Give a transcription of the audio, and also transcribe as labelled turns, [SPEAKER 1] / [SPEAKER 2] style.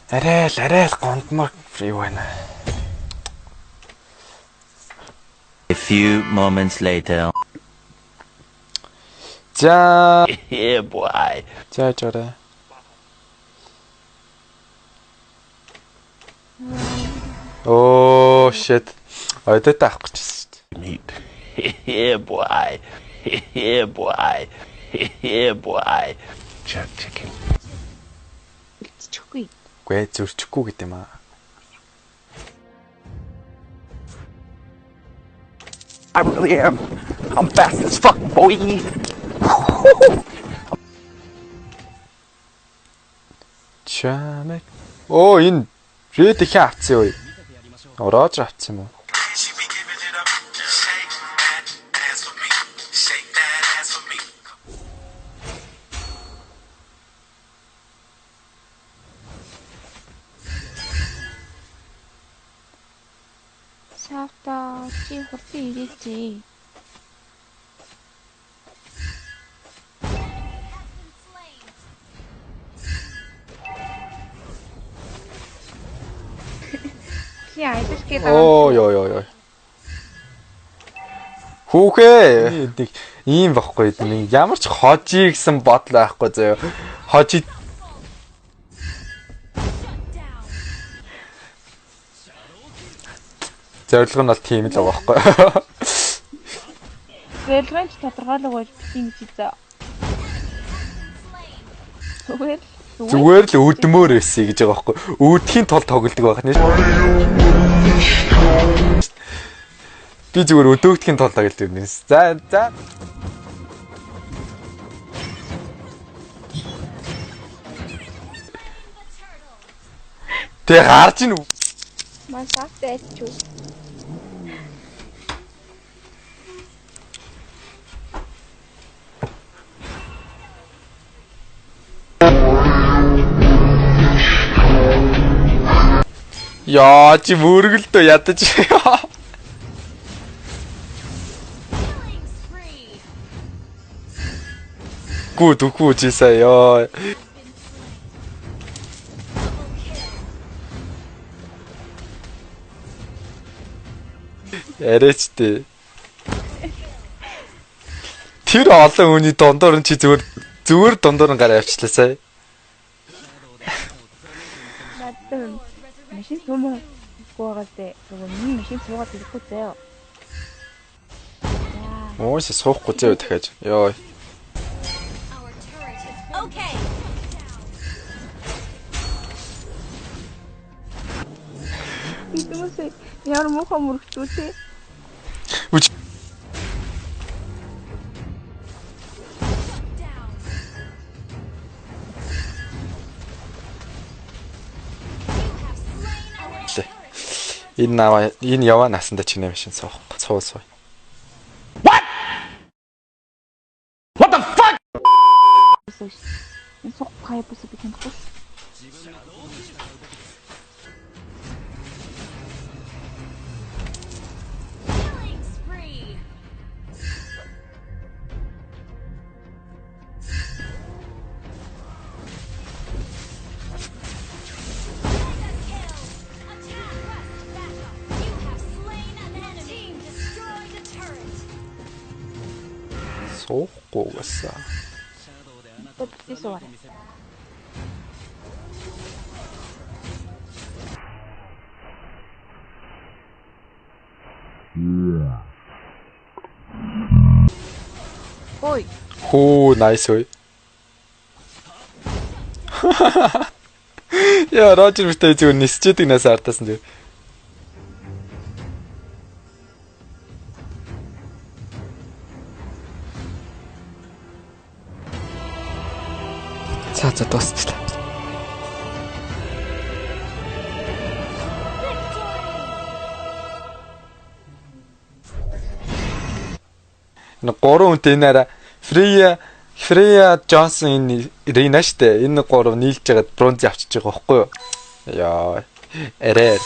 [SPEAKER 1] Арай л гондмор юу байна.
[SPEAKER 2] A few moments later.
[SPEAKER 1] За
[SPEAKER 2] Yeah, boy.
[SPEAKER 1] за жаарай. Oh shit. Ойдоо таах гэж байна.
[SPEAKER 2] Meat. Yeah, boy. Yeah, boy. Yeah, boy. Jerk chicken.
[SPEAKER 3] Чихгүй.
[SPEAKER 1] Гүй зөрчихгүй гэт юм аа.
[SPEAKER 2] I really am. I'm fast as fuck, boy.
[SPEAKER 1] Чамэг. Оо энэ red их авцсан юу? Ороод авцсан юм уу?
[SPEAKER 3] Савта чи хурдан ирээч. Чи айдас гэдэг.
[SPEAKER 1] Оо ёо. Хүүхээ нэг ийм багхгүй нэг ямар ч хожи гэсэн бодол байхгүй заяа. Хожи зорилго нь бол тийм л байгаа байхгүй.
[SPEAKER 3] Зорилгын тодорхойлог болж бичиж үзээ.
[SPEAKER 1] Зүгээр л өвдмөр эсэ гэж байгаа байхгүй. Өвдөхийн тул тоглодог байх нь. Би зүгээр өдөөгдөхийн тул тоглодог юм. За. Тэг гарч ийн.
[SPEAKER 3] Ман савтай ч үү.
[SPEAKER 1] Яа чи мөргөлдөө ядаж. Гү чи сая ёо. Яриачтэй. Тэр олон хүний дондор нь чи зүгээр дондор нь гараа авчлаа сая.
[SPEAKER 3] Надад машин төмөө гоогаастай миний машин суугаад ирэхгүй заяа.
[SPEAKER 1] Өөс суухгүй заяа дахиад. Йоо.
[SPEAKER 3] Окей. Итэмсээ яар муухай мөрөгчтэй.
[SPEAKER 1] Үч. Энэ яваа насанда чиний машин суух. Суу.
[SPEAKER 2] What the fuck?
[SPEAKER 3] Энэ суух хай бус би тэнхгүй.
[SPEAKER 1] Суухгүй гэсэн.
[SPEAKER 3] Тэсвэр. Ой.
[SPEAKER 1] Хөө nice ой. Яа Роджер битээ зүгээр нисчээд игнээс артасан тийм. За дуусчлаа. Нэг 3 хүнтэй нэрэ Freya Johnson энэ Рина штэ. Энэ 3 нийлж байгаад бронз авчиж байгаа байхгүй юу? Яа. Эрээр.